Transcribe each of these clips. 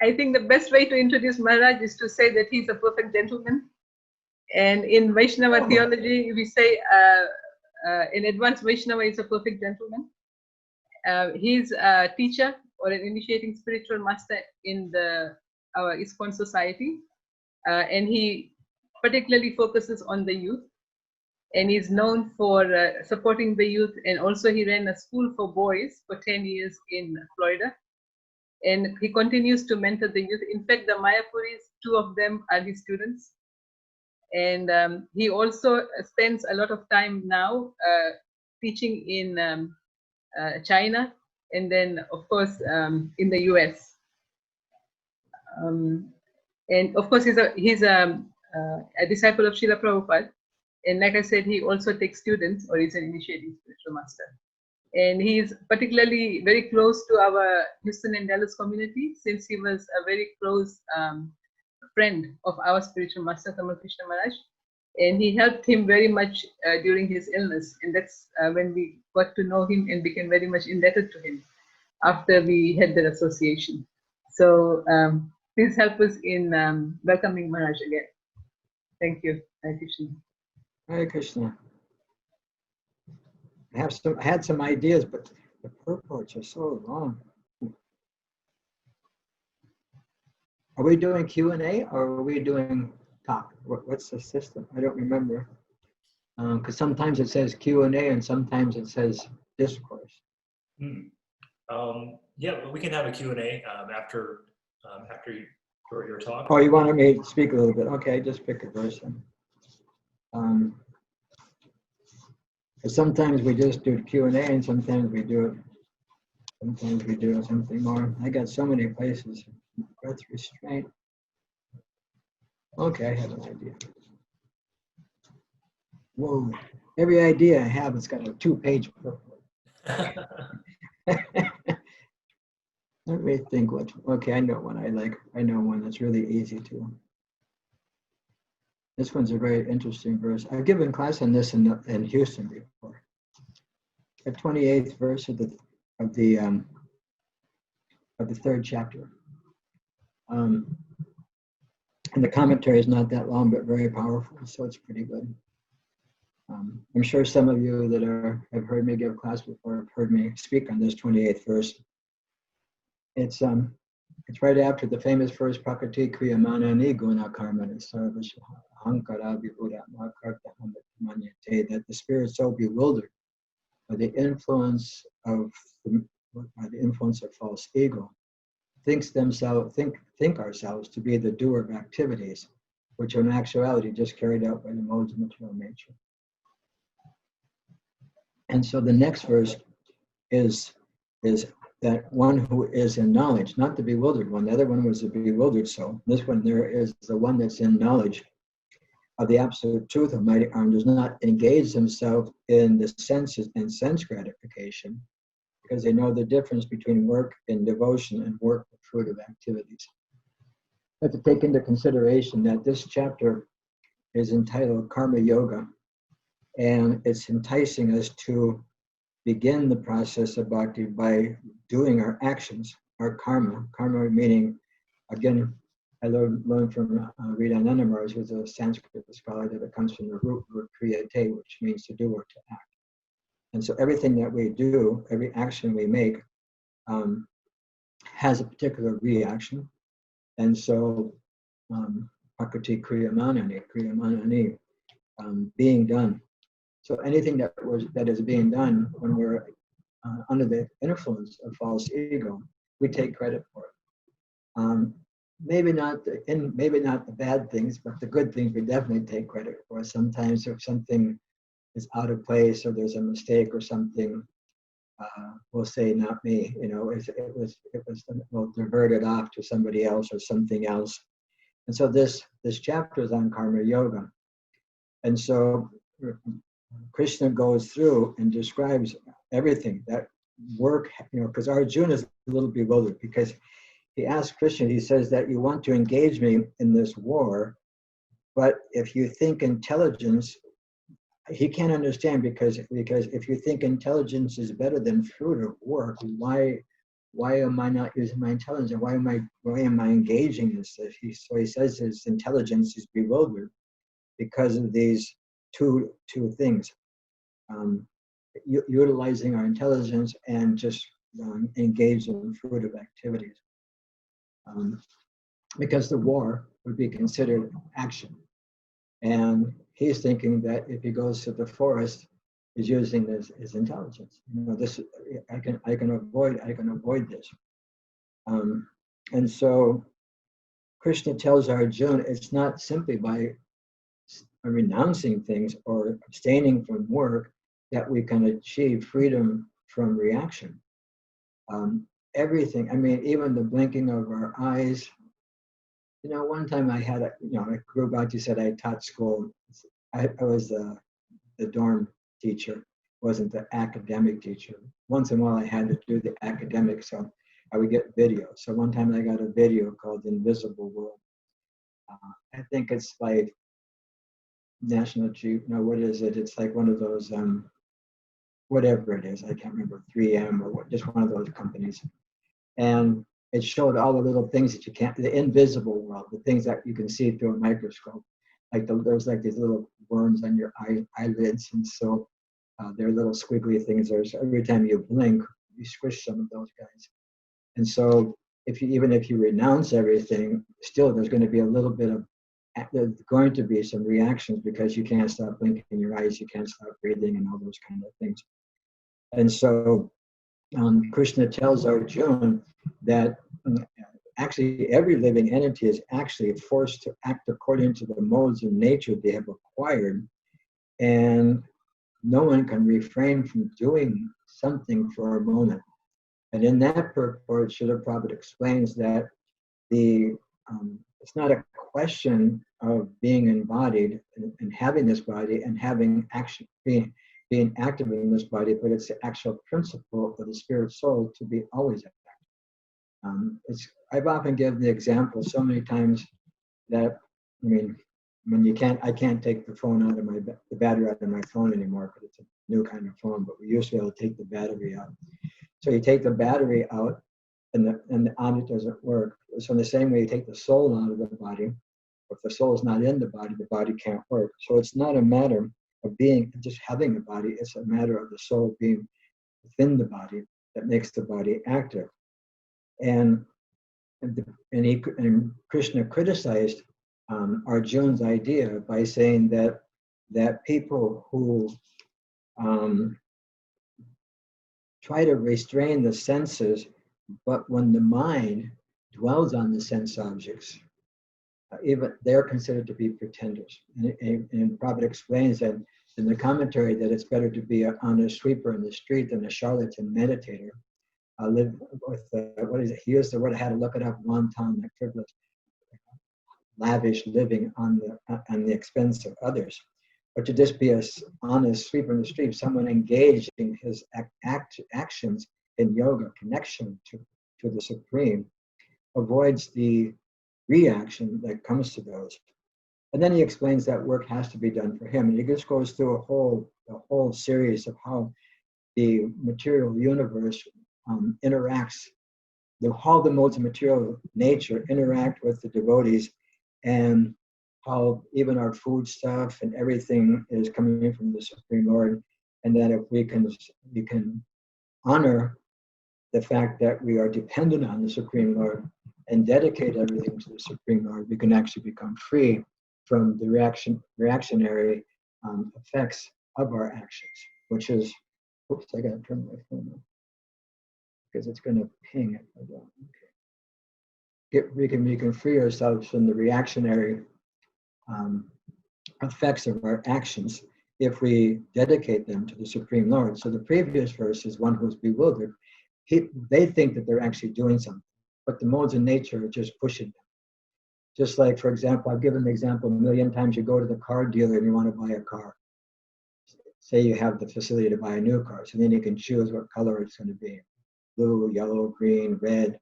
I think the best way to introduce Maharaj is to say that he's a perfect gentleman. And in Vaishnava theology, we say in advanced Vaishnava is a perfect gentleman. He's a teacher or an initiating spiritual master in our ISKCON society. And he particularly focuses on the youth. And he's known for supporting the youth. And also he ran a school for boys for 10 years in Florida. And he continues to mentor the youth. In fact, the Mayapuris, 2 of them are his students. And he also spends a lot of time now teaching in China, and then, of course, in the US. And of course, he's a disciple of Srila Prabhupada. And like I said, he also takes students, or he's an initiating spiritual master. And he is particularly very close to our Houston and Dallas community, since he was a very close friend of our spiritual master, Tamal Krishna Maharaj. And he helped him very much during his illness. And that's when we got to know him and became very much indebted to him after we had that association. So please help us in welcoming Maharaj again. Thank you. Hare Krishna. Hare Krishna. I had some ideas, but the purports are so long. Are we doing Q&A or are we doing talk? What's the system? I don't remember. Because sometimes it says Q&A and sometimes it says discourse. Yeah, we can have a Q&A after your talk. Oh, you wanted me to speak a little bit? Okay, just pick a verse then. Sometimes we just do Q&A and sometimes we do something more. I got so many places. Breath restraint. Okay, I have an idea. Whoa, every idea I have, it's got a 2-page purport. Let me think okay, I know one I like. I know one that's really easy to. This one's a very interesting verse. I've given class on this in Houston before. The 28th verse of the 3rd chapter. And the commentary is not that long, but very powerful, so it's pretty good. I'm sure some of you that have heard me give class before have heard me speak on this 28th verse. It's right after the famous verse Prakriti Kriyamana Niguna Karmana Sarvasha Hankara Vibhuda Makarta Manyate, that the spirit is so bewildered by the influence of false ego, think ourselves to be the doer of activities, which are in actuality just carried out by the modes of material nature. And so the next verse is that one who is in knowledge, not the bewildered one. The other one was the bewildered soul. This one there is the one that's in knowledge of the absolute truth of mighty arm, does not engage himself in the senses and sense gratification, because they know the difference between work in devotion and work with fruitive activities. But to take into consideration that this chapter is entitled Karma Yoga, and it's enticing us to begin the process of bhakti by doing our actions, our karma. Karma meaning, again, I learned from Rtadhvaja Swami, who's a Sanskrit scholar, that it comes from the root word kriyate, which means to do or to act. And so everything that we do, every action we make, has a particular reaction. And so, prakriti kriyamanani, being done. So anything that is being done when we're under the influence of false ego, we take credit for it. Maybe not the bad things, but the good things we definitely take credit for. Sometimes if something is out of place or there's a mistake or something, we'll say, not me. We'll divert it off to somebody else or something else. And so this chapter is on karma yoga. And so Krishna goes through and describes everything that work, because Arjuna is a little bewildered, because he asks Krishna, he says that you want to engage me in this war, but if you think intelligence, he can't understand, because if you think intelligence is better than fruit of work, why why am I not using my intelligence? Why am I engaging in this? So he says his intelligence is bewildered because of these two things. Utilizing our intelligence and just engage in fruitive activities. Because the war would be considered action. And he's thinking that if he goes to the forest, he's using his intelligence. This I can avoid this. And so Krishna tells Arjuna it's not simply by renouncing things or abstaining from work that we can achieve freedom from reaction. Everything, I mean, even the blinking of our eyes. One time I had a group out, you said I taught school. I was the dorm teacher, wasn't the academic teacher. Once in a while I had to do the academic, so I would get video. So one time I got a video called Invisible World. I think it's like National what is it? It's like one of those, whatever it is, I can't remember, 3M or just one of those companies. And it showed all the little things that you can't, the invisible world, the things that you can see through a microscope. Like there's like these little worms on your eyelids, and so they're little squiggly things there. So every time you blink, you squish some of those guys. And so even if you renounce everything, still there's going to be a little bit of, there's going to be some reactions because you can't stop blinking your eyes, you can't stop breathing, and all those kind of things. And so Krishna tells Arjuna that actually every living entity is actually forced to act according to the modes of nature they have acquired, and no one can refrain from doing something for a moment. And in that purport, Srila Prabhupada explains that it's not a question of being embodied and having this body and having action, being active in this body, but it's the actual principle of the spirit soul to be always active. I've often given the example so many times that, I mean, when I can't take the phone out of the battery out of my phone anymore because it's a new kind of phone, but we used to be able to take the battery out. So you take the battery out and the object doesn't work. So in the same way you take the soul out of the body, if the soul is not in the body can't work. So it's not a matter of just having a body, it's a matter of the soul being within the body that makes the body active. And Krishna criticized Arjuna's idea by saying that people who try to restrain the senses, but when the mind dwells on the sense objects, even they're considered to be pretenders. And Prabhupada explains that in the commentary that it's better to be an honest sweeper in the street than a charlatan meditator. Live with what is it? He used the word, I had to look it up, wanton, like frivolous, lavish living on the expense of others. But to just be an honest sweeper in the street, someone engaged in his actions in yoga, connection to the Supreme, avoids the reaction that comes to those. And then he explains that work has to be done for him. And he just goes through a whole series of how the material universe interacts, how the modes of material nature interact with the devotees, and how even our food stuff and everything is coming from the Supreme Lord. And that if we can honor the fact that we are dependent on the Supreme Lord and dedicate everything to the Supreme Lord, we can actually become free from the reactionary effects of our actions, which is, oops, I gotta turn my phone on because it's gonna ping if I don't. Okay. We can free ourselves from the reactionary effects of our actions if we dedicate them to the Supreme Lord. So the previous verse is one who's bewildered. They think that they're actually doing something, but the modes of nature are just pushing them. Just like, for example, I've given the example a million times, you go to the car dealer and you want to buy a car. Say you have the facility to buy a new car, so then you can choose what color it's going to be. Blue, yellow, green, red,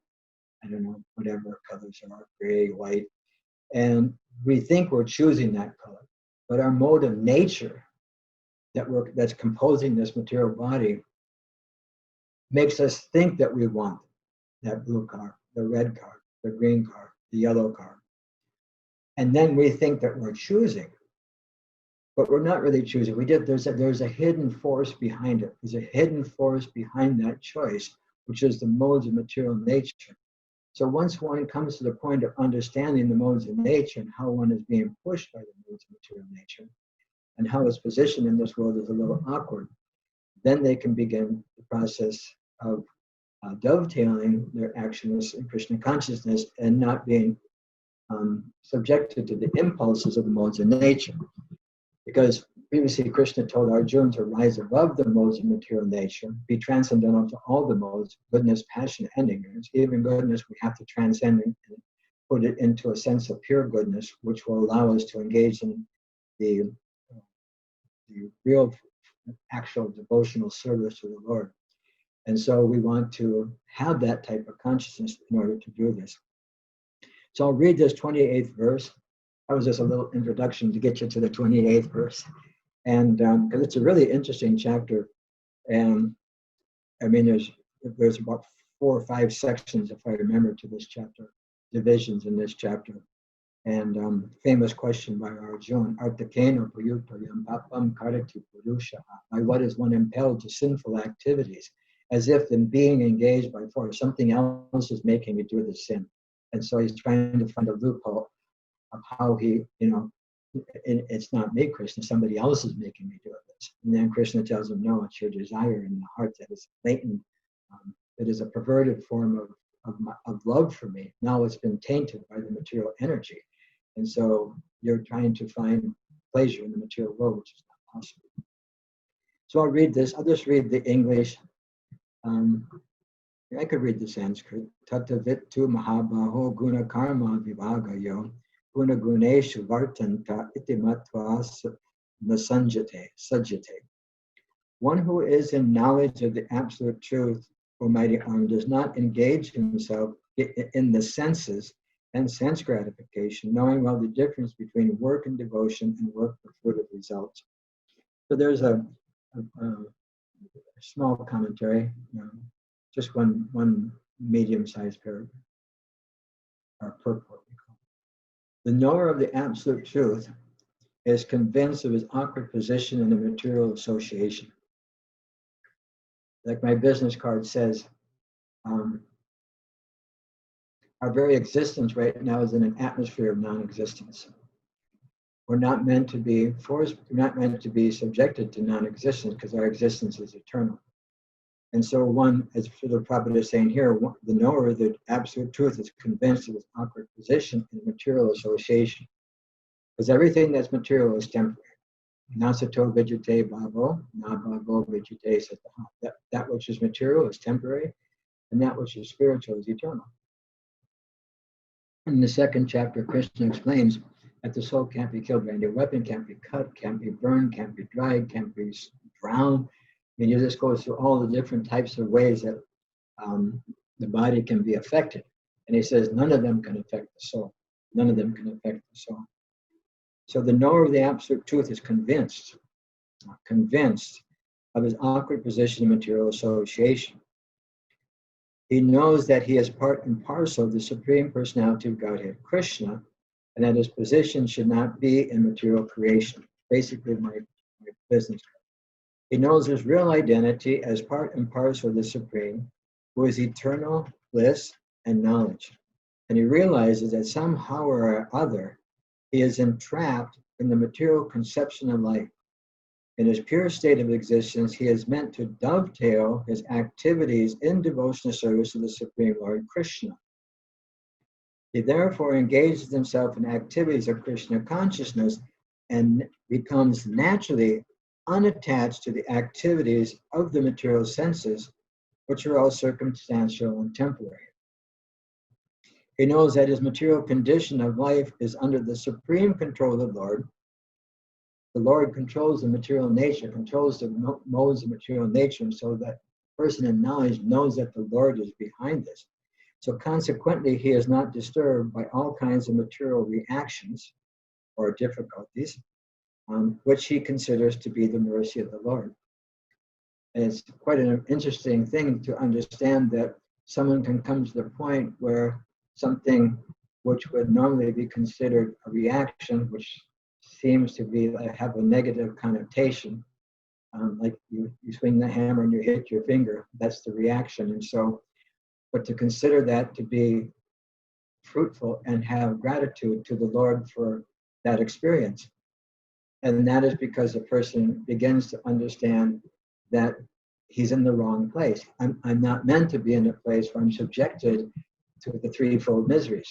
I don't know, whatever colors are, gray, white. And we think we're choosing that color, but our mode of nature that's composing this material body makes us think that we want. that blue car, the red car, the green car, the yellow car. And then we think that we're choosing, but we're not really choosing. There's a hidden force behind it. There's a hidden force behind that choice, which is the modes of material nature. So once one comes to the point of understanding the modes of nature and how one is being pushed by the modes of material nature, and how his position in this world is a little awkward, then they can begin the process of dovetailing their actions in Krishna consciousness and not being subjected to the impulses of the modes of nature. Because previously Krishna told Arjuna to rise above the modes of material nature, be transcendental to all the modes, goodness, passion, and ignorance. Even goodness, we have to transcend and put it into a sense of pure goodness, which will allow us to engage in the real, actual devotional service to the Lord. And so we want to have that type of consciousness in order to do this. So I'll read this 28th verse. That was just a little introduction to get you to the 28th verse. And because it's a really interesting chapter. And I mean, there's about 4 or 5 sections, if I remember, to this chapter, divisions in this chapter. And famous question by Arjuna, Artakeno Puyutayam Papam Karati Purusha. By what is one impelled to sinful activities? As if in being engaged by force, something else is making me do the sin. And so he's trying to find a loophole of how he, it's not me, Krishna, somebody else is making me do this. And then Krishna tells him, no, it's your desire in the heart that is latent, that is a perverted form of love for me. Now it's been tainted by the material energy. And so you're trying to find pleasure in the material world, which is not possible. So I'll read this. I'll just read the English. I could read the Sanskrit. Tatavitu mahabaho guna karma vivagayo guna guneshu vartanta itimatva nasanjate. One who is in knowledge of the absolute truth, O mighty arm, does not engage himself in the senses and sense gratification, knowing well the difference between work and devotion and work for fruit of results. So there's a small commentary, just one medium-sized paragraph, or purport. The knower of the absolute truth is convinced of his awkward position in the material association. Like my business card says, our very existence right now is in an atmosphere of non-existence. We're not meant to be forced, we're not meant to be subjected to non-existence because our existence is eternal. And so one, as Srila Prabhupada is saying here, the knower of the absolute truth is convinced of his awkward position in material association. Because everything that's material is temporary. Nasato vijite bhavo, na bhavo vijite sataha. That which is material is temporary, and that which is spiritual is eternal. In the second chapter, Krishna explains that the soul can't be killed by any weapon, can't be cut, can't be burned, can't be dried, can't be drowned. I mean, you just go through all the different types of ways that the body can be affected. And he says none of them can affect the soul. None of them can affect the soul. So the knower of the absolute truth is convinced of his awkward position in material association. He knows that he is part and parcel of the Supreme Personality of Godhead, Krishna, and that his position should not be in material creation. Basically, my business. He knows his real identity as part and parcel of the Supreme, who is eternal bliss and knowledge. And he realizes that somehow or other, he is entrapped in the material conception of life. In his pure state of existence, he is meant to dovetail his activities in devotional service to the Supreme Lord Krishna. He therefore engages himself in activities of Krishna consciousness and becomes naturally unattached to the activities of the material senses, which are all circumstantial and temporary. He knows that his material condition of life is under the supreme control of the Lord. The Lord controls the material nature, controls the modes of material nature, and so that person in knowledge knows that the Lord is behind this. So consequently, he is not disturbed by all kinds of material reactions or difficulties, which he considers to be the mercy of the Lord. And it's quite an interesting thing to understand that someone can come to the point where something which would normally be considered a reaction, which seems to be have a negative connotation, like you swing the hammer and you hit your finger, that's the reaction. And so, but to consider that to be fruitful and have gratitude to the Lord for that experience. And that is because the person begins to understand that he's in the wrong place. I'm not meant to be in a place where I'm subjected to the threefold miseries.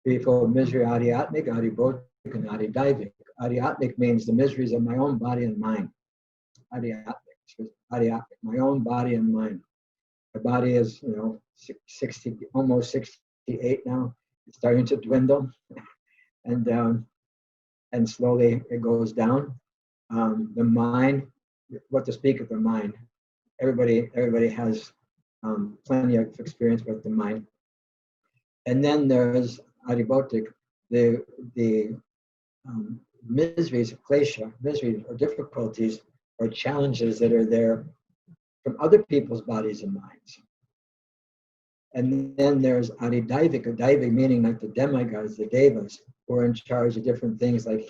Threefold misery, adhyatmic, adhibhautic, and adhidaivic. Adhyatmic means the miseries of my own body and mind. Adhyatmic, my own body and mind. My body is, 60, almost 68 now. It's starting to dwindle, and slowly it goes down. The mind, what to speak of the mind? Everybody has plenty of experience with the mind. And then there's adhibhautic, the miseries, klesha, miseries or difficulties or challenges that are there from other people's bodies and minds. And then there's adhidaivic, adhaivic meaning like the demigods, the devas, who are in charge of different things like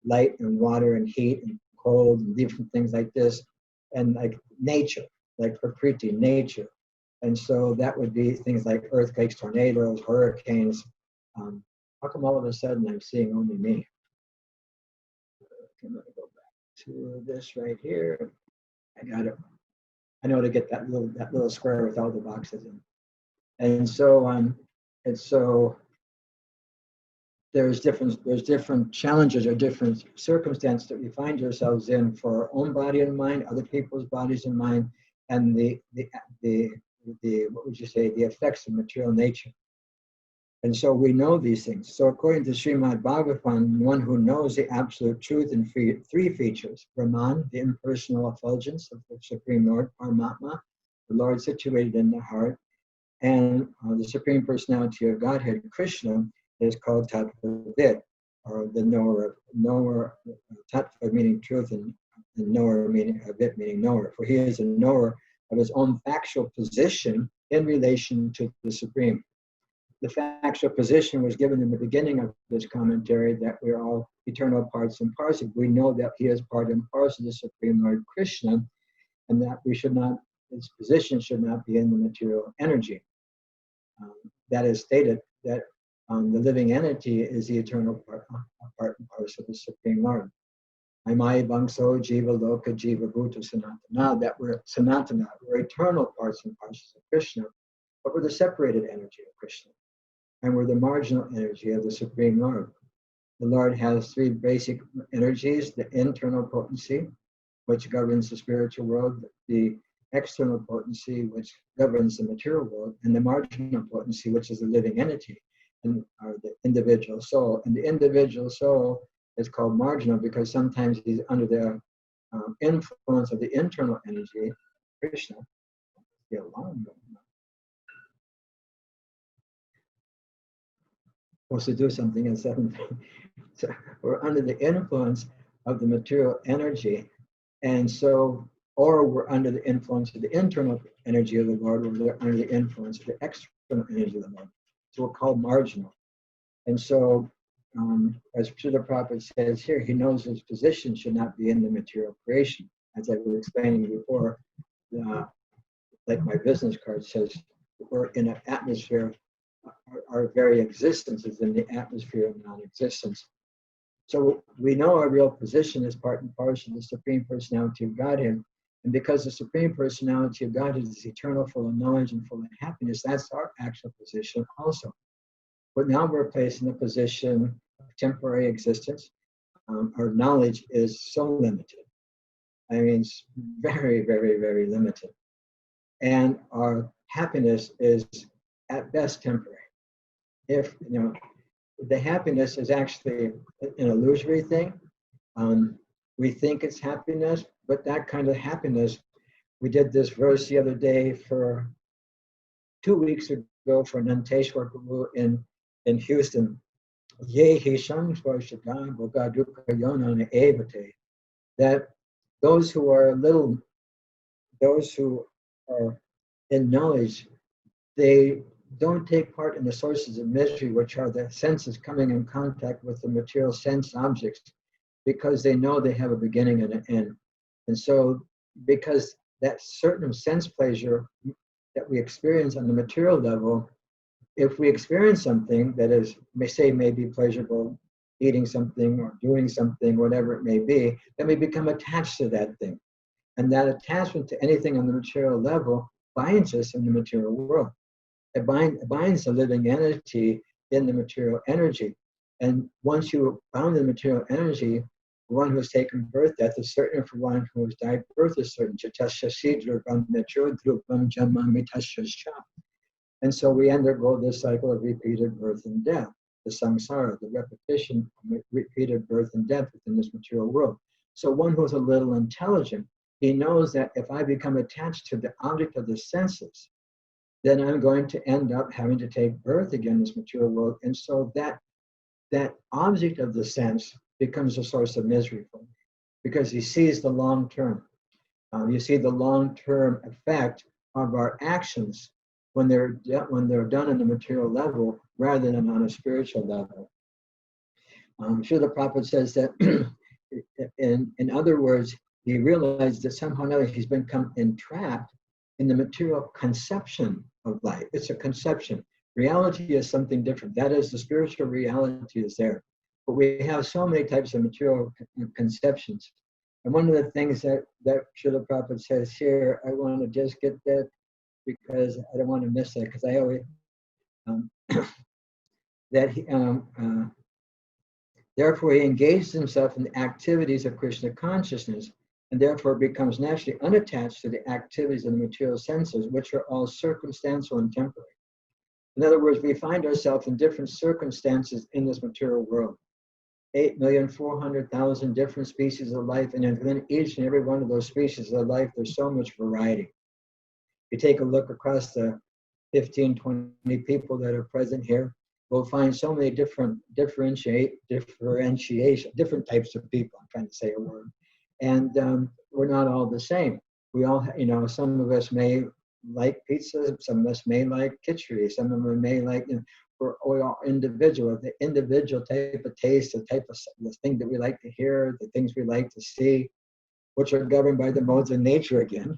light and water and heat and cold and different things like this, and like nature, like prakriti, nature. And so that would be things like earthquakes, tornadoes, hurricanes. How come all of a sudden I'm seeing only me? I'm going to go back to this right here. I got it. I know to get that little square with all the boxes in. And so there's different challenges or different circumstances that we find ourselves in for our own body and mind, other people's bodies and mind, and the what would you say, the effects of material nature. And so we know these things. So according to Srimad Bhagavatam, one who knows the absolute truth in three features: Brahman, the impersonal effulgence of the Supreme Lord, Paramatma, the Lord situated in the heart, and the Supreme Personality of Godhead, Krishna, is called Rtadhvaja, or the knower, Tattva meaning truth, and knower meaning Vit meaning knower. For he is a knower of his own factual position in relation to the Supreme. The factual position was given in the beginning of this commentary, that we are all eternal parts and parcel. We know that he is part and parcel of the Supreme Lord Krishna, and that his position should not be in the material energy. That is stated that the living entity is the eternal part and parcel of the Supreme Lord. Aimai Bangso Jiva Loka Jiva Bhuta Sanatana, that we're Sanatana, we're eternal parts and parcels of Krishna, but we're the separated energy of Krishna. And we're the marginal energy of the Supreme Lord. The Lord has three basic energies: the internal potency, which governs the spiritual world, the external potency, which governs the material world, and the marginal potency, which is the living entity, or the individual soul. And the individual soul is called marginal because sometimes he's under the influence of the internal energy, Krishna. The alarm going on. Supposed to do something at 7. So we're under the influence of the material energy, and so, or we're under the influence of the internal energy of the Lord, or we're under the influence of the external energy of the Lord. So we're called marginal. And so, as Srila Prabhupada says here, he knows his position should not be in the material creation. As I was explaining before, like my business card says, we're in an atmosphere. Our very existence is in the atmosphere of non-existence. So we know our real position is part and parcel of the Supreme Personality of Godhead. And because the Supreme Personality of Godhead is eternal, full of knowledge and full of happiness, that's our actual position also. But now we're placed in a position of temporary existence. Our knowledge is so limited. I mean, it's very, very, very limited. And our happiness is at best temporary. If, the happiness is actually an illusory thing. We think it's happiness, but that kind of happiness, we did this verse the other day for 2 weeks ago for Nanteshwar Guru in Houston. That those who are in knowledge they don't take part in the sources of misery, which are the senses coming in contact with the material sense objects, because they know they have a beginning and an end. And so, because that certain sense pleasure that we experience on the material level, if we experience something that is, may be pleasurable, eating something or doing something, whatever it may be, then we become attached to that thing. And that attachment to anything on the material level binds us in the material world. It binds the living entity in the material energy. And once you bound in the material energy, one who has taken birth, death is certain. For one who has died, birth is certain. And so we undergo this cycle of repeated birth and death, the samsara, the repetition of repeated birth and death within this material world. So one who's a little intelligent, he knows that if I become attached to the object of the senses, then I'm going to end up having to take birth again in this material world. And so that object of the sense becomes a source of misery for me, because he sees the long term. You see the long-term effect of our actions when they're done on the material level rather than on a spiritual level. Srila Prabhupada says that in other words, he realized that somehow or another he's become entrapped in the material conception of life. It's a conception. Reality is something different. That is, the spiritual reality is there. But we have so many types of material conceptions. And one of the things that Srila Prabhupada says here, I want to just get that because I don't want to miss that, because I always, therefore he engages himself in the activities of Krishna consciousness, and therefore becomes naturally unattached to the activities of the material senses, which are all circumstantial and temporary. In other words, we find ourselves in different circumstances in this material world. 8,400,000 different species of life, and within each and every one of those species of life, there's so much variety. You take a look across the 15, 20 people that are present here, we'll find so many different differentiation, different types of people. I'm trying to say a word. And we're not all the same. We all, some of us may like pizza, some of us may like khichdi, some of them may like, we're all individual. The individual type of taste, the thing that we like to hear, the things we like to see, which are governed by the modes of nature again.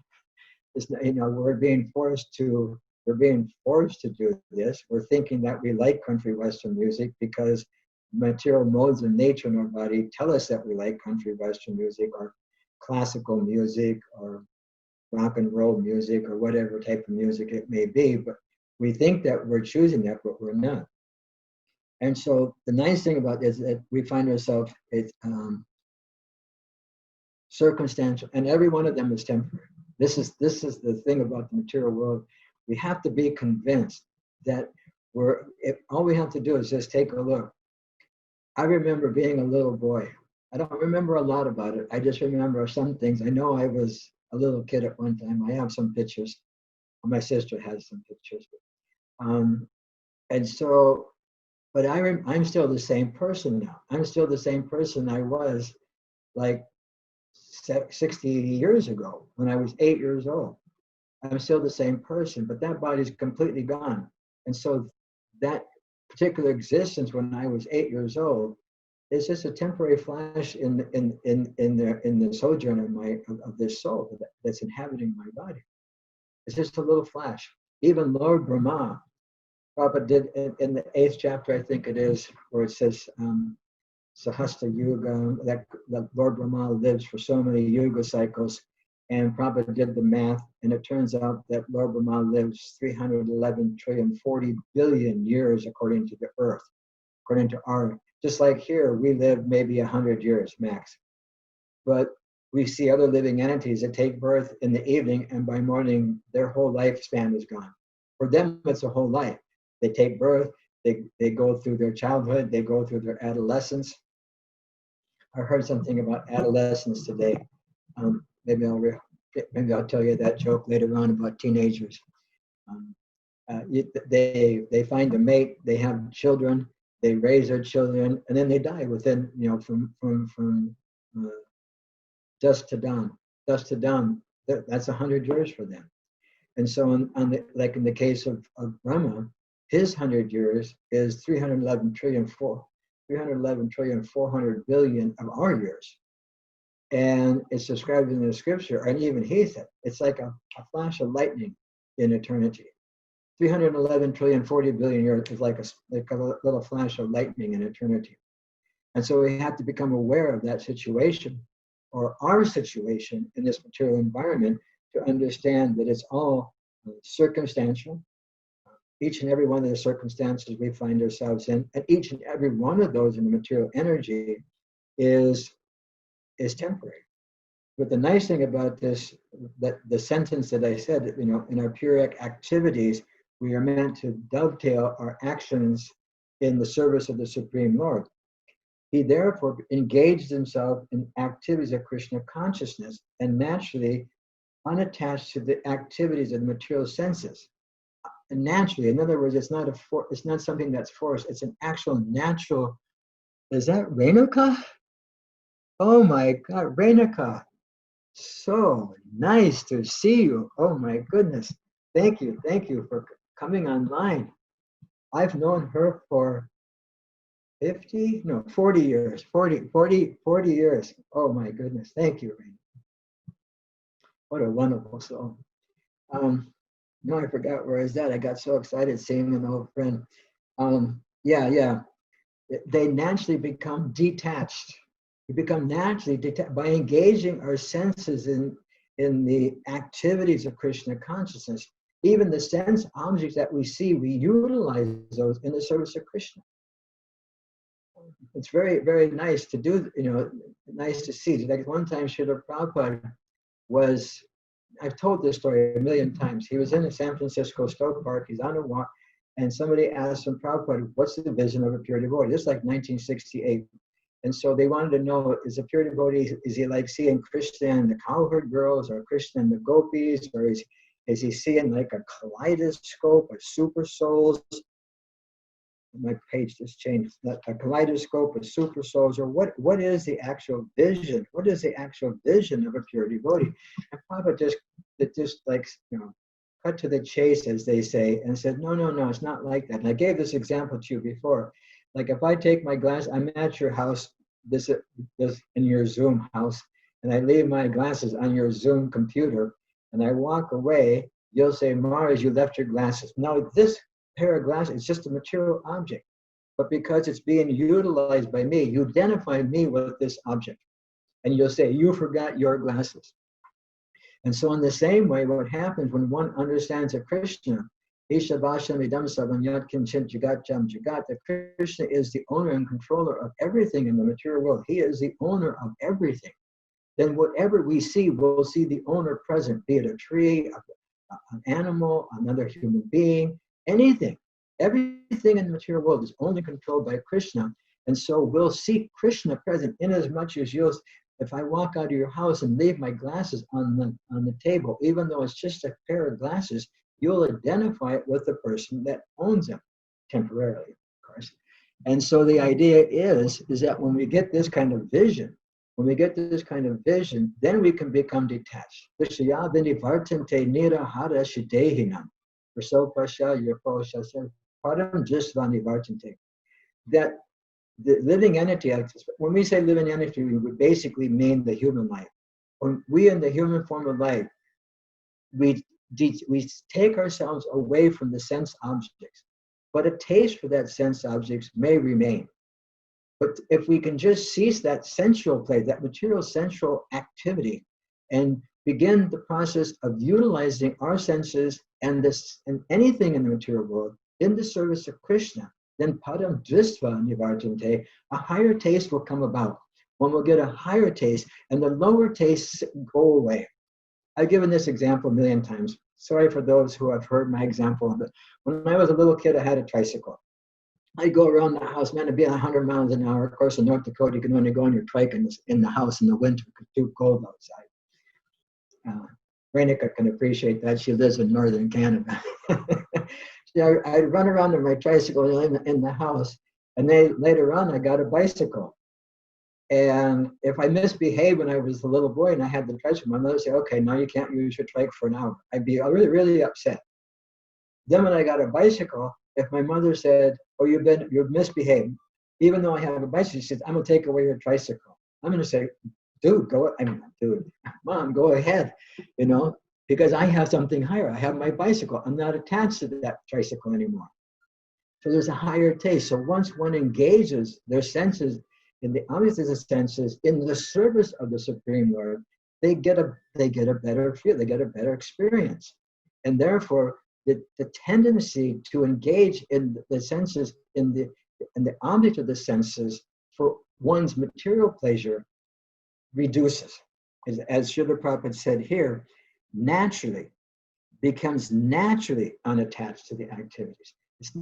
It's, we're being forced to do this. We're thinking that we like country western music because material modes of nature in our body tell us that we like country western music or classical music or rock and roll music or whatever type of music it may be. But we think that we're choosing that, but we're not. And so the nice thing about this is that we find ourselves circumstantial, and every one of them is temporary. This is the thing about the material world. We have to be convinced that all we have to do is just take a look. I remember being a little boy. I don't remember a lot about it. I just remember some things. I know I was a little kid at one time. I have some pictures. My sister has some pictures. And so, but I'm still the same person now. I'm still the same person I was like 60 years ago when I was 8 years old. I'm still the same person, but that body's completely gone. And so that particular existence when I was 8 years old is just a temporary flash in the sojourn of this soul that's inhabiting my body. It's just a little flash. Even Lord Brahma, Prabhupada did in the 8th chapter, I think it is, where it says Sahasra Yuga, that Lord Brahma lives for so many Yuga cycles, and Prabhupada did the math, and it turns out that Lord Brahma lives 311 trillion, 40 billion years according to the earth, according to our, just like here, we live maybe 100 years max. But we see other living entities that take birth in the evening, and by morning, their whole lifespan is gone. For them, it's a whole life. They take birth, they go through their childhood, they go through their adolescence. I heard something about adolescence today. Maybe I'll tell you that joke later on about teenagers. They find a mate, they have children, they raise their children, and then they die within, from dusk to dawn. Dusk to dawn, that's 100 years for them. And so like in the case of Brahma, his 100 years is 311,400 billion of our years. And it's described in the scripture, and even he said, it's like a flash of lightning in eternity. 311,040 billion years is like a little flash of lightning in eternity. And so we have to become aware of that situation, or our situation in this material environment, to understand that it's all circumstantial. Each and every one of the circumstances we find ourselves in, and each and every one of those in the material energy is temporary. But the nice thing about this, that the sentence that I said, in our puric activities, we are meant to dovetail our actions in the service of the Supreme Lord. He therefore engaged himself in activities of Krishna consciousness and naturally unattached to the activities of the material senses. And naturally, in other words, it's not something that's forced. It's an actual natural. Is that Renuka? Oh my God, Renuka! So nice to see you. Oh my goodness! Thank you for coming online. I've known her for 40 years. 40 years. Oh my goodness! Thank you, Renuka. What a wonderful soul. No, I forgot where I was at. I got so excited seeing an old friend. Yeah. They naturally become detached. We become naturally detached by engaging our senses in the activities of Krishna consciousness. Even the sense objects that we see, we utilize those in the service of Krishna. It's very, very nice to do, nice to see. Like one time, Srila Prabhupada was, I've told this story a million times. He was in a San Francisco Stoke Park. He's on a walk, and somebody asked him, Prabhupada, what's the vision of a pure devotee? This is like 1968. And so they wanted to know, is a pure devotee, is he like seeing Krishna and the cowherd girls, or Krishna and the gopis, or is he seeing like a kaleidoscope of super souls? My page just changed. A kaleidoscope of super souls, or what is the actual vision? What is the actual vision of a pure devotee? And Prabhupada just like, cut to the chase, as they say, and said, no, it's not like that. And I gave this example to you before. Like if I take my glass, I'm at your house, this in your Zoom house, and I leave my glasses on your Zoom computer, and I walk away, you'll say, Mars, you left your glasses. Now this pair of glasses, it's just a material object. But because it's being utilized by me, you identify me with this object. And you'll say, you forgot your glasses. And so in the same way, what happens when one understands that Krishna, that Krishna is the owner and controller of everything in the material world. He is the owner of everything. Then whatever we see, we'll see the owner present, be it a tree, an animal, another human being, anything. Everything in the material world is only controlled by Krishna. And so we'll see Krishna present in as much as if I walk out of your house and leave my glasses on the table, even though it's just a pair of glasses, you'll identify it with the person that owns them, temporarily, of course. And so the idea is that when we get this kind of vision, then we can become detached. That the living entity, when we say living entity, we would basically mean the human life. When we in the human form of life, we take ourselves away from the sense objects, but a taste for that sense objects may remain. But if we can just cease that sensual play, that material sensual activity, and begin the process of utilizing our senses and anything in the material world in the service of Krishna, then padam drisva nivartante, a higher taste will come about. One will get a higher taste, and the lower tastes go away. I've given this example a million times. Sorry for those who have heard my example of it. When I was a little kid, I had a tricycle. I'd go around the house, man, it'd be 100 miles an hour. Of course, in North Dakota, you can only go on your trike in the house in the winter because it's too cold outside. Renika can appreciate that. She lives in northern Canada. So I'd run around on my tricycle in the house, and then later on, I got a bicycle. And if I misbehaved when I was a little boy and I had the tricycle, my mother would say, okay, now you can't use your trike for an hour. I'd be really, really upset. Then when I got a bicycle, if my mother said, oh, you've misbehaved, even though I have a bicycle, she says, I'm gonna take away your tricycle. I'm gonna say, dude, dude, mom, go ahead, because I have something higher. I have my bicycle. I'm not attached to that tricycle anymore. So there's a higher taste. So once one engages their senses in the objects of the senses in the service of the Supreme Lord, they get a better feel, they get a better experience. And therefore, the tendency to engage in the senses, in the object of the senses for one's material pleasure reduces. As Srila Prabhupada said here, becomes naturally unattached to the activities. It's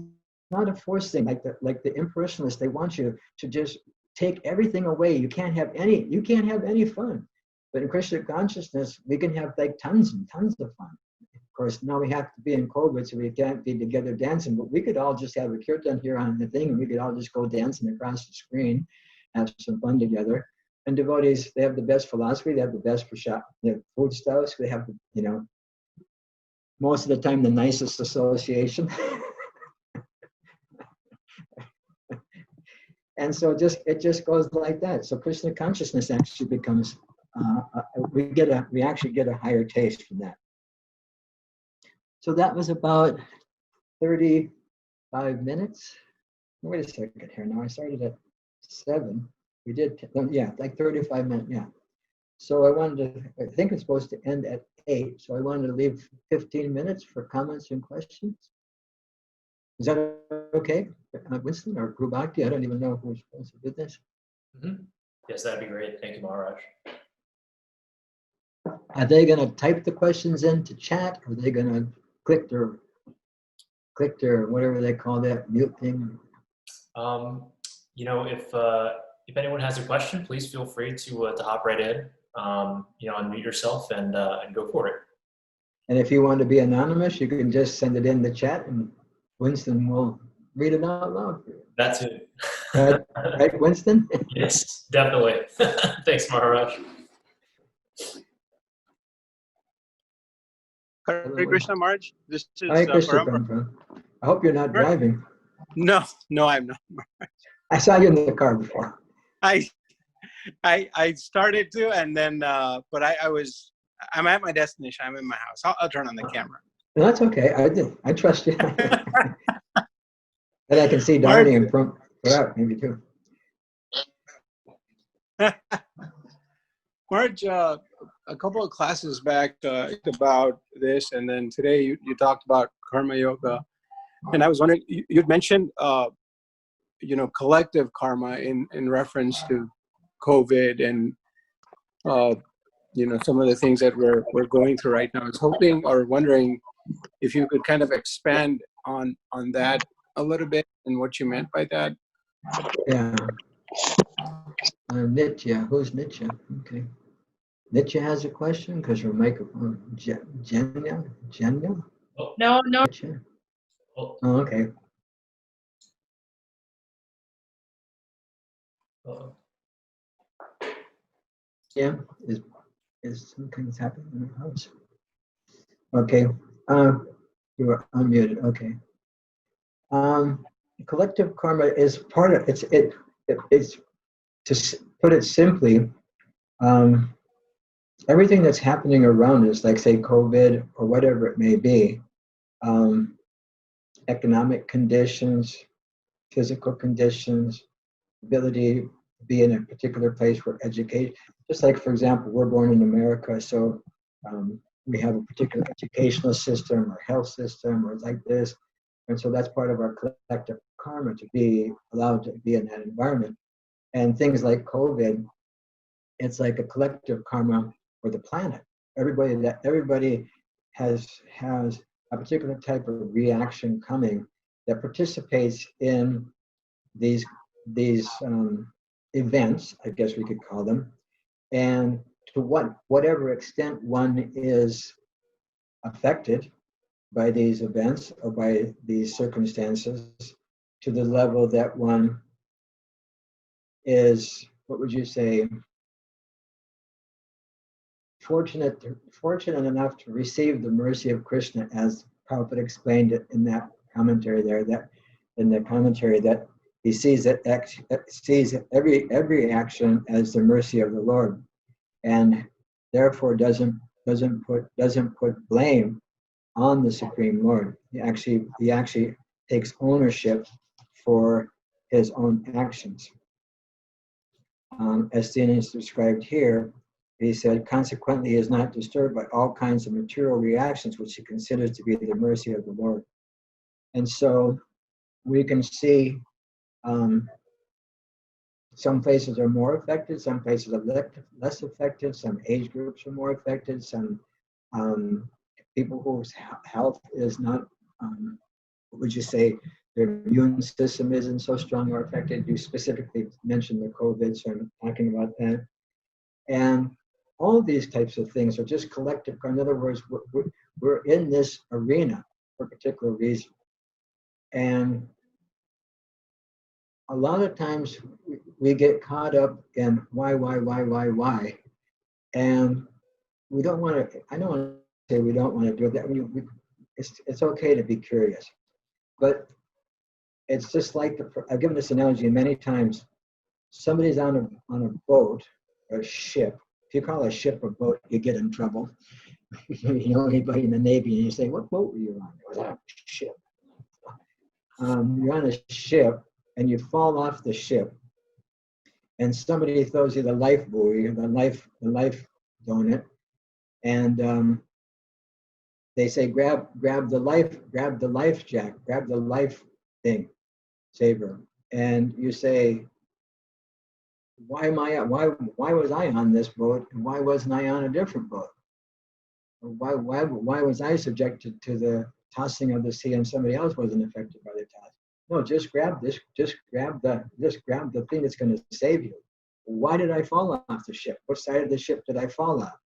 not a forced thing like the impersonalists. They want you to just take everything away. You can't have any fun. But in Krishna consciousness, we can have like tons and tons of fun. Of course, now we have to be in COVID, so we can't be together dancing, but we could all just have a kirtan here on the thing, and we could all just go dancing across the screen, have some fun together. And devotees, they have the best philosophy, they have the best food stuffs, they have, most of the time the nicest association. And so it just goes like that. So Krishna consciousness actually becomes, we actually get a higher taste from that. So that was about 35 minutes. Wait a second here. Now I started at 7. We did, like 35 minutes, yeah. So I think it's supposed to end at 8. So I wanted to leave 15 minutes for comments and questions. Is that okay? Winston or Guru Bhakti? I don't even know who's supposed to do this. Mm-hmm. Yes, that'd be great. Thank you, Maharaj. Are they going to type the questions into chat? Or are they going to click their whatever they call that mute thing? If anyone has a question, please feel free to hop right in. Unmute yourself and go for it. And if you want to be anonymous, you can just send it in the chat, and Winston will read it out loud for you. That's it. Right, Winston? Yes, definitely. Thanks, Maharaj. Hare Krishna, Maharaj. This is Hare Krishna, Param. Param. I hope you're not driving. No, I'm not. I saw you in the car before. I started to, and then, but I'm at my destination. I'm in my house. I'll turn on the camera. No, that's okay. I trust you. And I can see Darnie and Parag maybe too. Maharaj, a couple of classes back about this, and then today you talked about karma yoga, and I was wondering, you'd mentioned collective karma in reference to COVID and some of the things that we're going through right now. I was hoping or wondering if you could kind of expand on that a little bit and what you meant by that. Yeah. Nitya. Who's Nitya? Okay. Nitya has a question because her microphone. Jenya? No. Nitya? Oh, okay. Yeah, is something's happening in the house. Okay. You were unmuted. Okay. Collective karma is part of it's to put it simply, everything that's happening around us, like say COVID or whatever it may be, economic conditions, physical conditions, ability to be in a particular place for education. Just like, for example, we're born in America, so we have a particular educational system or health system or like this. And so that's part of our collective karma to be allowed to be in that environment. And things like COVID, it's like a collective karma for the planet. Everybody has a particular type of reaction coming that participates in these events, I guess we could call them, and to whatever extent one is affected by these events or by these circumstances, to the level that one is what would you say, fortunate enough to receive the mercy of Krishna, as Prabhupada explained it in that commentary there, that he sees every action as the mercy of the Lord, and therefore doesn't put blame on the Supreme Lord. He actually takes ownership for his own actions. As Dina is described here, he said, consequently, he is not disturbed by all kinds of material reactions, which he considers to be the mercy of the Lord. And so we can see some places are more affected, some places are less affected, some age groups are more affected, some people whose health is not, what would you say, their immune system isn't so strong or affected. You specifically mentioned the COVID, so I'm talking about that. And all these types of things are just collective. In other words, we're in this arena for a particular reason. And a lot of times we get caught up in why. And we don't want to, I don't want to say we don't want to do that. It's okay to be curious. But it's just like, I've given this analogy many times. Somebody's on a boat or a ship. If you call a ship a boat, you get in trouble. You know anybody in the Navy, and you say, "What boat were you on?" It was a ship. You're on a ship, and you fall off the ship, and somebody throws you the life buoy, the life donut, and they say, "Grab the life jack, grab the life thing, saver," and you say, why was I on this boat, and why wasn't I on a different boat? Why was I subjected to the tossing of the sea and somebody else wasn't affected by the toss? No, just grab the thing that's going to save you. Why did I fall off the ship? What side of the ship did I fall off?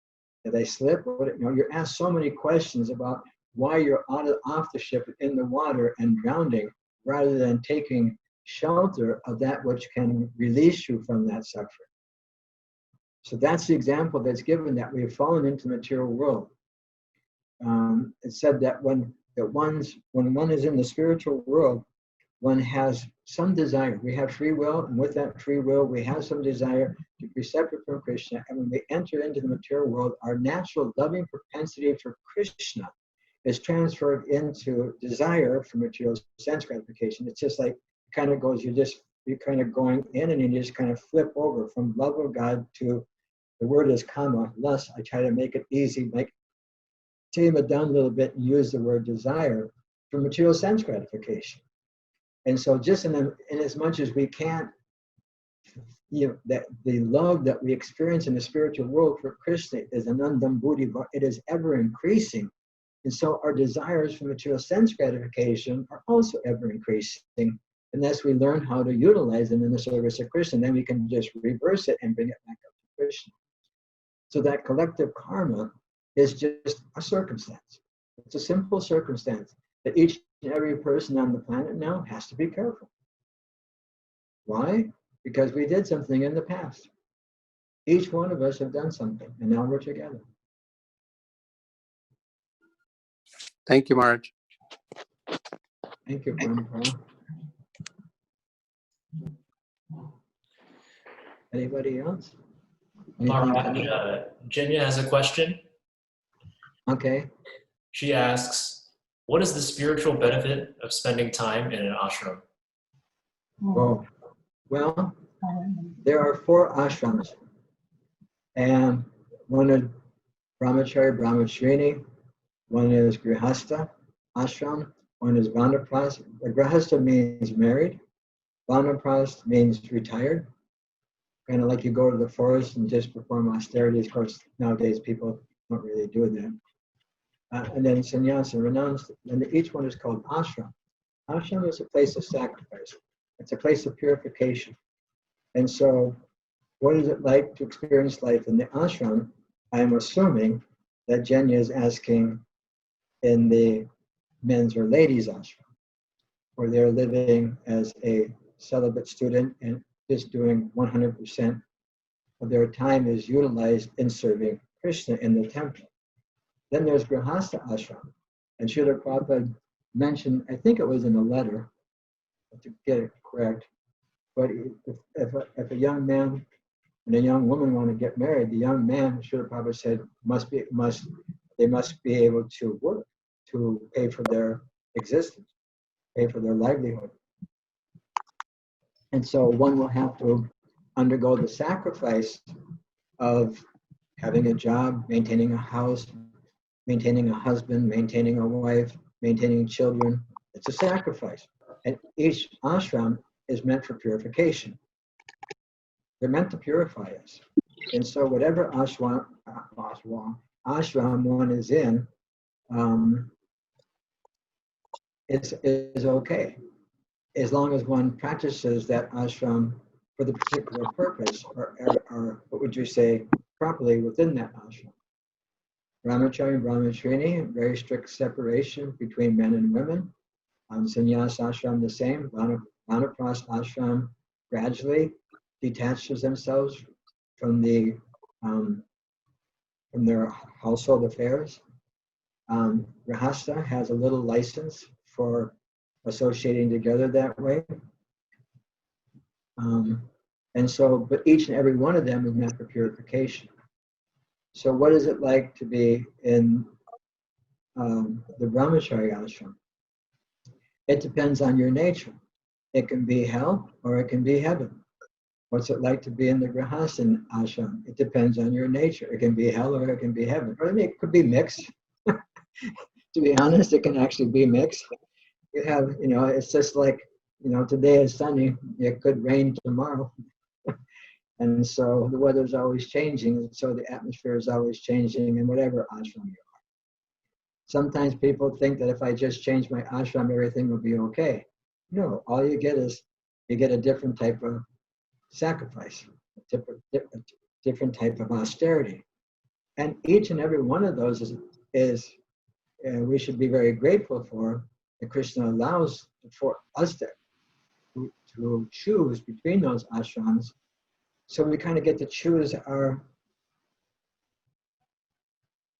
Did I slip? You're asked so many questions about why you're off the ship in the water and drowning, rather than taking shelter of that which can release you from that suffering. So that's the example that's given, that we have fallen into the material world. It's said that when one is in the spiritual world, one has some desire. We have free will, and with that free will, we have some desire to be separate from Krishna. And when we enter into the material world, our natural loving propensity for Krishna is transferred into desire for material sense gratification. It's just like, kind of goes, you're kind of going in, and you just kind of flip over from love of God to, the word is kama, lust. I try to make it easy, like tame it down a little bit and use the word desire for material sense gratification. And so just in as much as we can't, that the love that we experience in the spiritual world for Krishna is anandam buddhi, it is ever increasing. And so our desires for material sense gratification are also ever increasing, unless we learn how to utilize them in the service of Krishna. Then we can just reverse it and bring it back up to Krishna. So that collective karma is just a circumstance. It's a simple circumstance that each and every person on the planet now has to be careful. Why? Because we did something in the past. Each one of us have done something, and now we're together. Thank you, Maharaj. Thank you, Brahma. Anybody else? Maharaj, Jinya has a question. Okay. She asks, what is the spiritual benefit of spending time in an ashram? Oh, well, there are 4 ashrams, and one is brahmachari, brahmacharini, one is grihastha ashram, one is vanaprastha. Grihastha means married, vanaprastha means retired. Kind of like you go to the forest and just perform austerities. Of course, nowadays people don't really do that. And then sannyasa, renounced, and each one is called ashram. Ashram is a place of sacrifice. It's a place of purification. And so, what is it like to experience life in the ashram? I'm assuming that Jenya is asking in the men's or ladies' ashram, where they're living as a celibate student and just doing 100% of their time is utilized in serving Krishna in the temple. Then there's Grihastha ashram. And Srila Prabhupada mentioned, I think it was in a letter, to get it correct, but if a young man and a young woman want to get married, the young man, Srila Prabhupada said, they must be able to work to pay for their existence, pay for their livelihood. And so one will have to undergo the sacrifice of having a job, maintaining a house, maintaining a husband, maintaining a wife, maintaining children. It's a sacrifice. And each ashram is meant for purification. They're meant to purify us. And so whatever ashram one is in, is okay, as long as one practices that ashram for the particular purpose, or what would you say, properly within that ashram. Brahmachari and Brahmacharini, very strict separation between men and women. Sannyas ashram the same. Vanapras ashram gradually detaches themselves from their household affairs. Grihastha has a little license for associating together that way. And so, but each and every one of them is meant for purification. So what is it like to be in the Brahmachari ashram? It depends on your nature. It can be hell or it can be heaven. What's it like to be in the Grihastha ashram? It depends on your nature. It can be hell or it can be heaven. Or it could be mixed. To be honest, it can actually be mixed. You have, it's just like, today is sunny. It could rain tomorrow. And so the weather's always changing. So the atmosphere is always changing in whatever ashram you are. Sometimes people think that if I just change my ashram, everything will be okay. No, all you get is you get a different type of sacrifice, a different type of austerity. And each and every one of those is we should be very grateful for that Krishna allows for us to choose between those ashrams. So we kind of get to choose how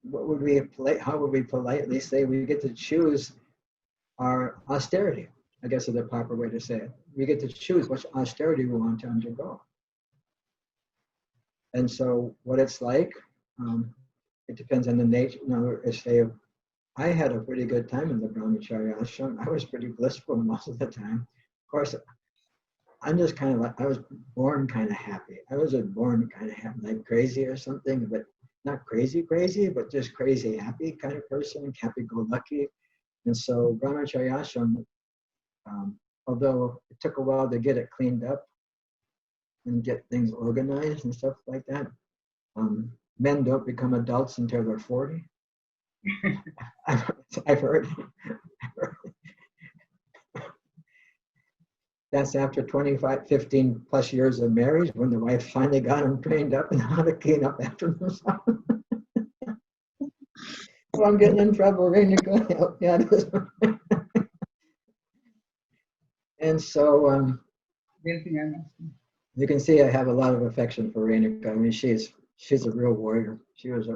would we politely say, we get to choose our austerity, I guess is the proper way to say it. We get to choose which austerity we want to undergo. And so what it's like, it depends on the nature. I had a pretty good time in the Brahmachari ashram. I was pretty blissful most of the time. Of course, I'm just kind of like, I was born kind of happy. I was born kind of happy, like crazy or something, but not crazy, but just crazy happy kind of person, happy-go-lucky. And so Brahmachari ashram, although it took a while to get it cleaned up and get things organized and stuff like that, men don't become adults until they're 40. I've heard. That's after 15 plus years of marriage, when the wife finally got them trained up and how to clean up after themselves. Well, I'm getting in trouble, Renika. Help me out. And so you can see I have a lot of affection for Renika. I mean, she's a real warrior. She's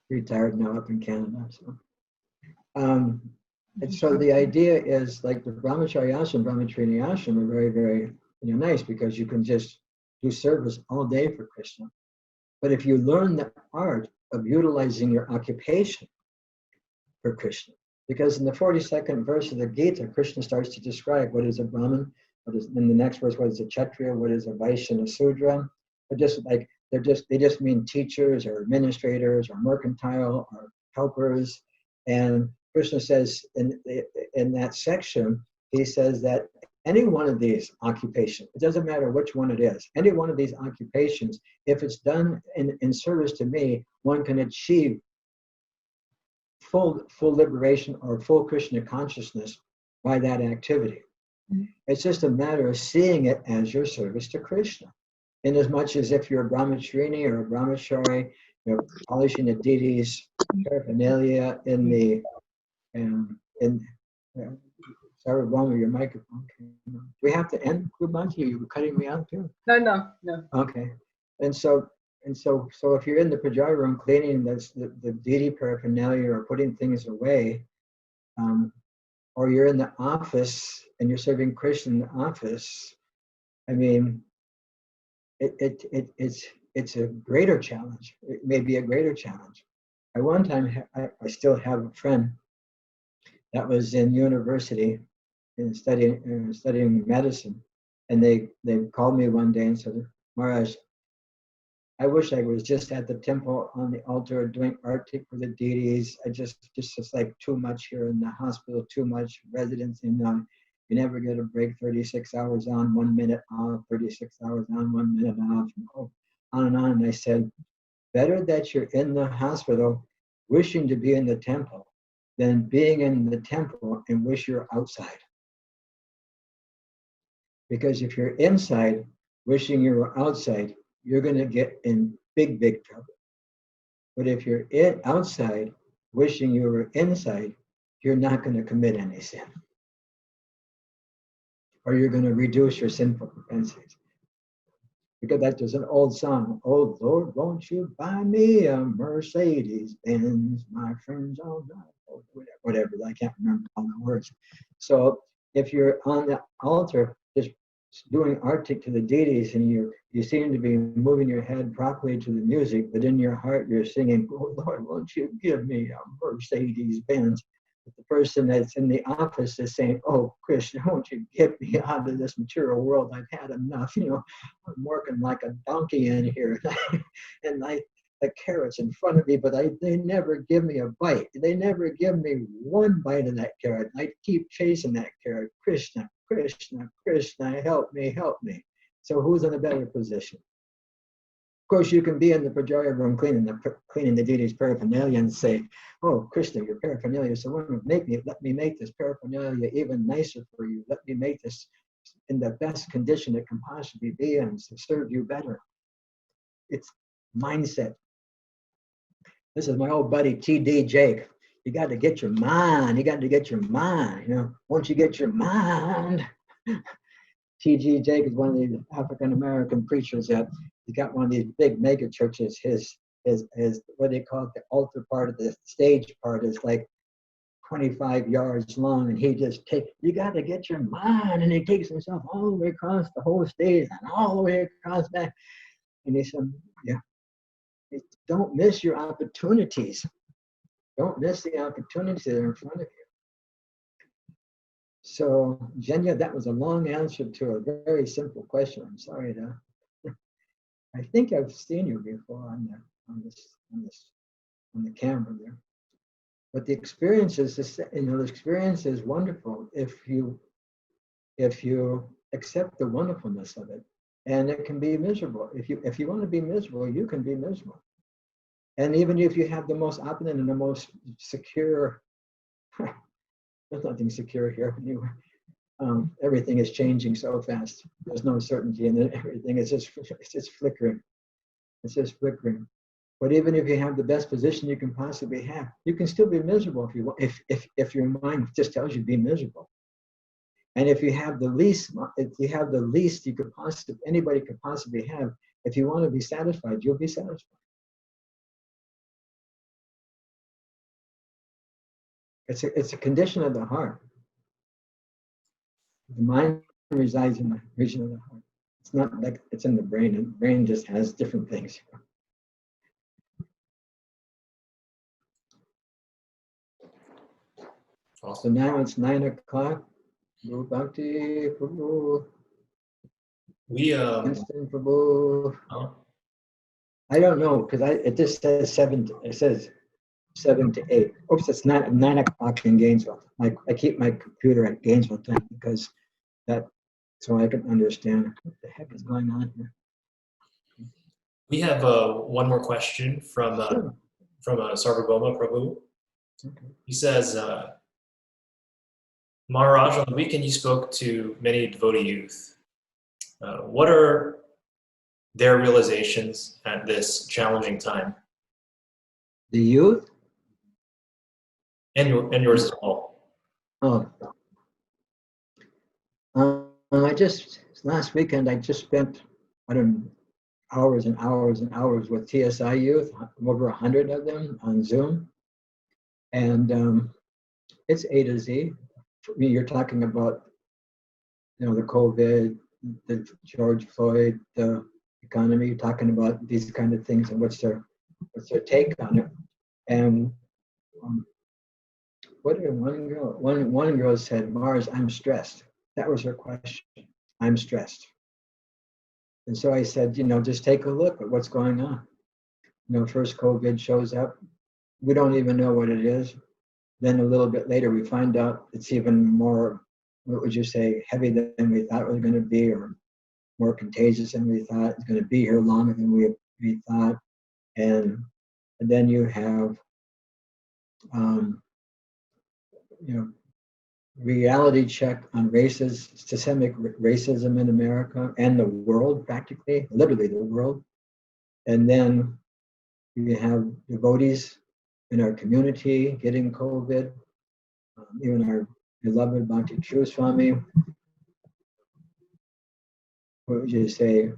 retired now up in Canada. So, and so the idea is like the Brahmachari ashram, Brahmacharini ashram are very, very nice because you can just do service all day for Krishna. But if you learn the art of utilizing your occupation for Krishna, because in the 42nd verse of the Gita, Krishna starts to describe what is a Brahmin, what is in the next verse, what is a Kshatriya, what is a Vaishya and a Sudra. But just like they just mean teachers or administrators or mercantile or helpers. And Krishna says in that section, he says that any one of these occupations, it doesn't matter which one it is, any one of these occupations, if it's done in service to me, one can achieve full liberation or full Krishna consciousness by that activity. Mm-hmm. It's just a matter of seeing it as your service to Krishna. In as much as if you're a Brahmacharini or a Brahmachari, you're polishing the deity's paraphernalia in the sorry, Rama, your microphone. Do we have to end, Kubanji? You were cutting me out too. No. Okay. so if you're in the puja room cleaning the deity paraphernalia or putting things away, or you're in the office and you're serving Krishna in the office, I mean, it's a greater challenge. It may be a greater challenge. I one time, I still have a friend that was in university and studying medicine, and they called me one day and said, Maharaj, I wish I was just at the temple on the altar doing artik for the deities. Just like too much here in the hospital, too much residence. You never get a break, 36 hours on, 1 minute off, 36 hours on, 1 minute off, on and on. And I said, better that you're in the hospital wishing to be in the temple than being in the temple and wish you're outside. Because if you're inside wishing you were outside, you're going to get in big, big trouble. But if you're outside wishing you were inside, you're not going to commit any sin. Or you're going to reduce your sinful propensities. Because there's an old song, oh Lord, won't you buy me a Mercedes Benz, my friends all night, whatever, I can't remember all the words. So if you're on the altar, just doing artik to the deities and you seem to be moving your head properly to the music, but in your heart you're singing, oh Lord, won't you give me a Mercedes Benz? But the person that's in the office is saying, oh Krishna, won't you get me out of this material world? I've had enough, I'm working like a donkey in here. And the carrots in front of me, but they never give me a bite. They never give me one bite of that carrot. I keep chasing that carrot. Krishna, Krishna, Krishna, help me, help me. So who's in a better position? Of course, you can be in the puja room cleaning the deity's paraphernalia and say, oh, Krishna, your paraphernalia, so let me make this paraphernalia even nicer for you. Let me make this in the best condition it can possibly be and to serve you better. It's mindset. This is my old buddy, T.D. Jake. You got to get your mind. You got to get your mind. Once you get your mind, T.G. Jake is one of the African-American preachers that he got one of these big mega churches. His what they call it, the altar part of the stage part is like 25 yards long, and he just you got to get your mind, and he takes himself all the way across the whole stage and all the way across back. And he said, yeah, don't miss your opportunities. Don't miss the opportunities that are in front of you. So, Jenya, that was a long answer to a very simple question. I'm sorry to. I think I've seen you before on the camera there. But the experience is, the experience is wonderful if you accept the wonderfulness of it, and it can be miserable. If you want to be miserable, you can be miserable. And even if you have the most opulent and the most secure, there's nothing secure here anyway. Everything is changing so fast. There's no certainty, and everything is just flickering. It's just flickering. But even if you have the best position you can possibly have, you can still be miserable if your mind just tells you to be miserable. And if you have the least you could anybody could possibly have, if you want to be satisfied, you'll be satisfied. It's a condition of the heart. The mind resides in the region of the heart. It's not like it's in the brain. And the brain just has different things. So now it's 9 o'clock. Guru Bhakti Prabhu. Winston Prabhu. I don't know because it just says 7. It says 7 to 8. Oops, it's 9 o'clock in Gainesville. I keep my computer at Gainesville time because so I can understand what the heck is going on here. We have one more question from Sarvabhauma Prabhu. Okay. He says, Maharaj, on the weekend you spoke to many devotee youth. What are their realizations at this challenging time? The youth? And yours as well. Oh. Last weekend I just spent, hours and hours and hours with TSI youth, over 100 of them on Zoom. And it's A to Z. For me, you're talking about, the COVID, the George Floyd, the economy. You're talking about these kind of things and what's their take on it. And what did one girl said, Mars, I'm stressed. That was her question. I'm stressed. And so I said, just take a look at what's going on. First COVID shows up. We don't even know what it is. Then a little bit later, we find out it's even more, what would you say, heavy than we thought it was going to be, or more contagious than we thought. It's going to be here longer than we thought. And then you have, reality check on systemic racism in America and the world, practically, literally the world. And then you have devotees in our community getting COVID, even our beloved Rtadhvaja Swami, what would you say,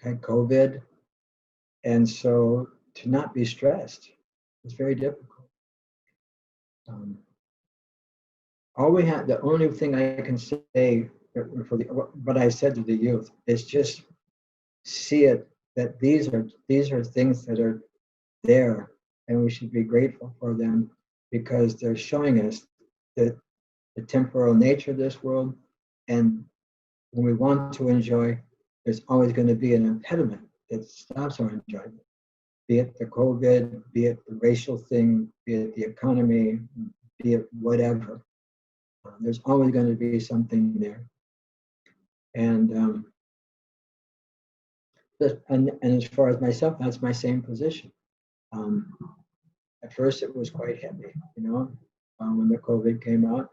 had COVID. And so to not be stressed is very difficult. The only thing I can say for what I said to the youth is just see it, that these are things that are there, and we should be grateful for them, because they're showing us that the temporal nature of this world, and when we want to enjoy, there's always going to be an impediment that stops our enjoyment, be it the COVID, be it the racial thing, be it the economy, be it whatever. There's always going to be something there. And as far as myself, that's my same position. At first, it was quite heavy, when the COVID came out.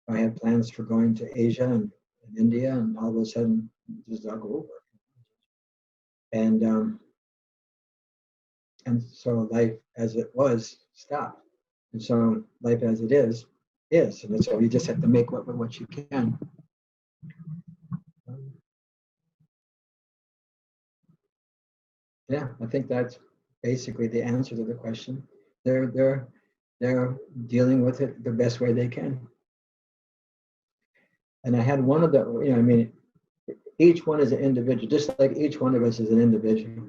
I had plans for going to Asia and India, and all of a sudden, it just dug over. And so life as it was stopped. And so life as it is. And so you just have to make what you can. Yeah, I think that's basically the answer to the question. They're dealing with it the best way they can. And I had one of the, each one is an individual, just like each one of us is an individual.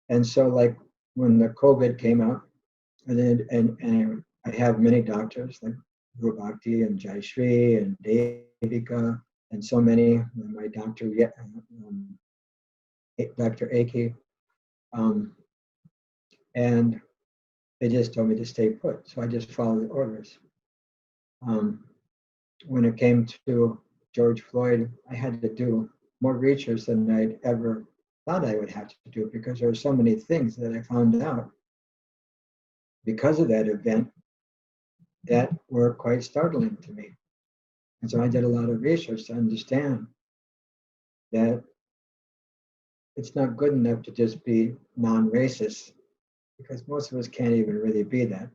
And so, like when the COVID came out, and I have many doctors like Guru Bhakti and Jai Shri and Devika and so many. My doctor, Dr. Aki. And they just told me to stay put. So I just followed the orders. When it came to George Floyd, I had to do more research than I'd ever thought I would have to do, because there were so many things that I found out because of that event that were quite startling to me. And so I did a lot of research to understand that it's not good enough to just be non-racist, because most of us can't even really be that.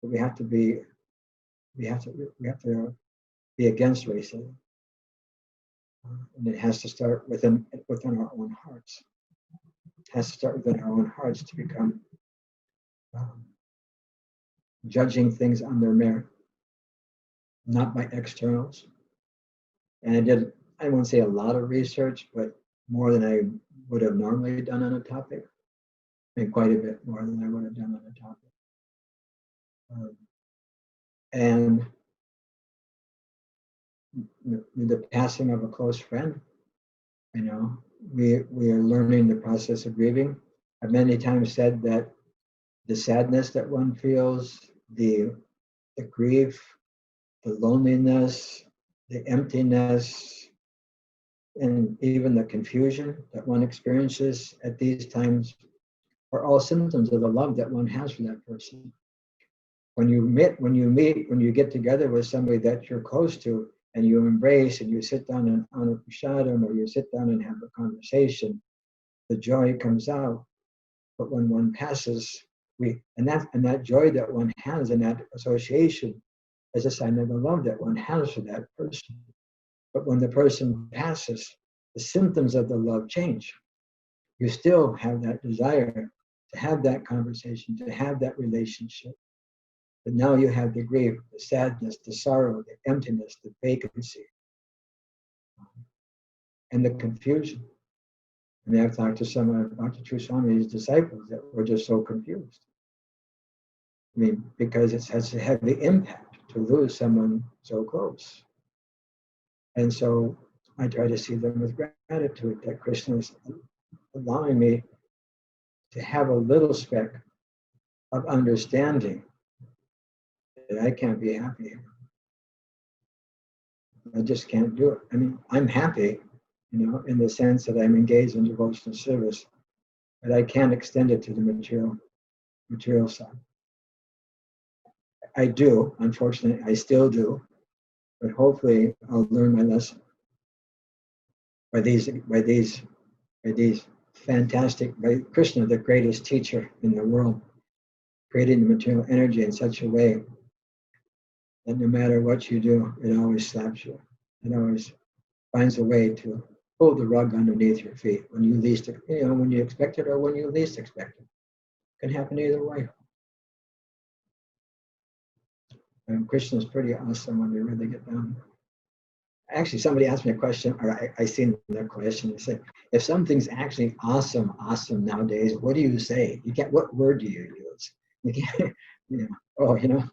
But we have to be against racism. And it has to start within our own hearts. It has to start within our own hearts to become judging things on their merit, not by externals. And I won't say a lot of research, but more than I would have normally done on a topic, and quite a bit more than I would have done on a topic. And the passing of a close friend, we are learning the process of grieving. I've many times said that the sadness that one feels, the grief, the loneliness, the emptiness, and even the confusion that one experiences at these times are all symptoms of the love that one has for that person. When you get together with somebody that you're close to, and you embrace and you sit down on a prasadam, or you sit down and have a conversation, the joy comes out. But when one passes, that joy that one has in that association is a sign of the love that one has for that person. But when the person passes, the symptoms of the love change. You still have that desire to have that conversation, to have that relationship. But now you have the grief, the sadness, the sorrow, the emptiness, the vacancy, and the confusion. I mean, I've talked to some of Rtadhvaja Swami's disciples that were just so confused. I mean, because it has a heavy impact to lose someone so close. And so I try to see them with gratitude that Krishna is allowing me to have a little speck of understanding that I can't be happy. I just can't do it. I mean, I'm happy, you know, in the sense that I'm engaged in devotional service, but I can't extend it to the material side. I do, unfortunately, I still do, but hopefully I'll learn my lesson by these fantastic, by Krishna, the greatest teacher in the world, creating the material energy in such a way that no matter what you do, it always slaps you. It always finds a way to pull the rug underneath your feet when you least, you know, when you expect it or when you least expect it. It can happen either way. And Krishna's pretty awesome when you really get down. Actually, somebody asked me a question, or I seen their question. They said, if something's actually awesome nowadays, what do you say? You can't. What word do you use? You can't. You know. Oh, you know,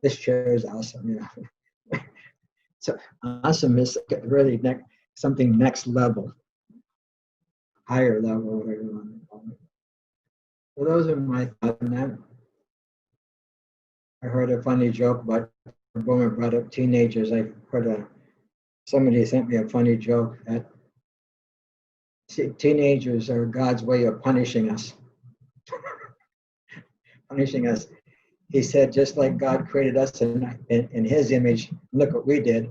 this chair is awesome. You know. So awesome is really something next level, higher level, whatever you want to call it. So those are my thoughts on that. I heard a funny joke about a woman brought up teenagers. I heard somebody sent me a funny joke that teenagers are God's way of punishing us. Punishing us. He said, just like God created us in his image, look what we did.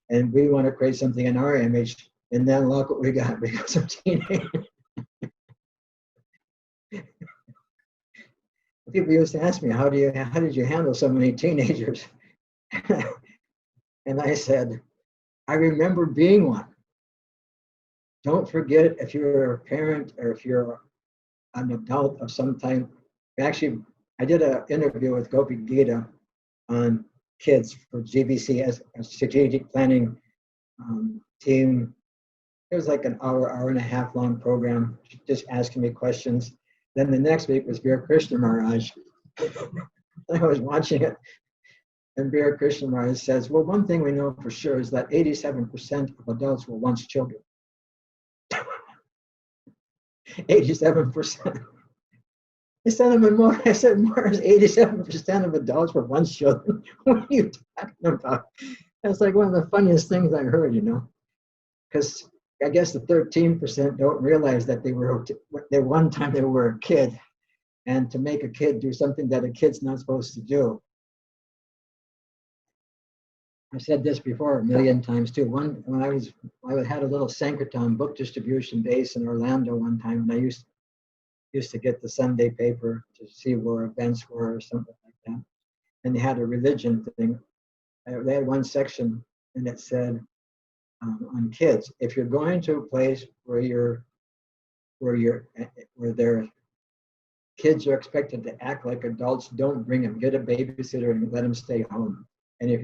And we want to create something in our image, and then look what we got because of teenagers. People used to ask me, how did you handle so many teenagers? And I said, I remember being one. Don't forget, if you're a parent or if you're an adult of some type. Actually, I did an interview with Gita on kids for GBC as a strategic planning team. It was like an hour and a half long program, just asking me questions. Then the next week was Veer Krishna Maharaj. I was watching it, and Veer Krishna Maharaj says, well, one thing we know for sure is that 87% of adults were once children. 87%. I said, Mars, 87% of adults were once children. What are you talking about? That's like one of the funniest things I heard, you know, because I guess the 13% don't realize that they were a kid, and to make a kid do something that a kid's not supposed to do. I've said this before a million times too. When I had a little Sankirtan book distribution base in Orlando one time, and I used to get the Sunday paper to see where events were or something like that. And they had a religion thing. They had one section, and it said on kids, if you're going to a place where their kids are expected to act like adults, don't bring them. Get a babysitter and let them stay home. And if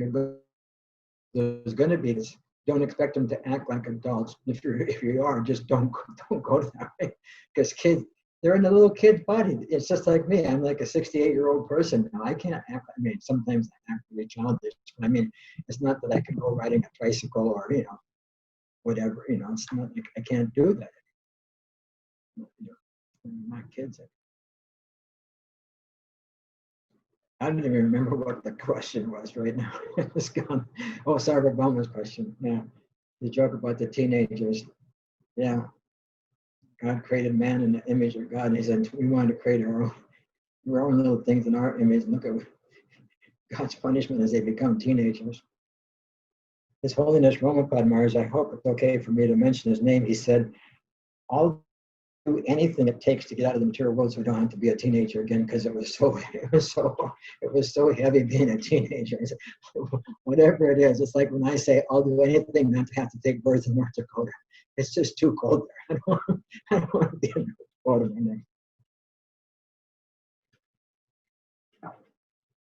there's going to be this, don't expect them to act like adults. If you are, just don't go that way, because kids, they're in a little kid's body. It's just like me. I'm like a 68-year-old person now. I can't act. I mean, sometimes I act really childish, but I mean, it's not that I can go riding a tricycle or, you know, whatever. You know, it's not like I can't do that. You know, I'm not kids. I don't even remember what the question was right now. It was gone. Oh, Sarvabhauma's question. Yeah, the joke about the teenagers. Yeah. God created man in the image of God, and he said we wanted to create our own little things in our image. Look at God's punishment as they become teenagers. His Holiness Ramapad Maharaj, I hope it's okay for me to mention his name. He said, I'll do anything it takes to get out of the material world so we don't have to be a teenager again, because it was so heavy being a teenager. Said, whatever it is, it's like when I say I'll do anything not to have to take birth in North Dakota. it's just too cold there. I don't want to be in the water my neck.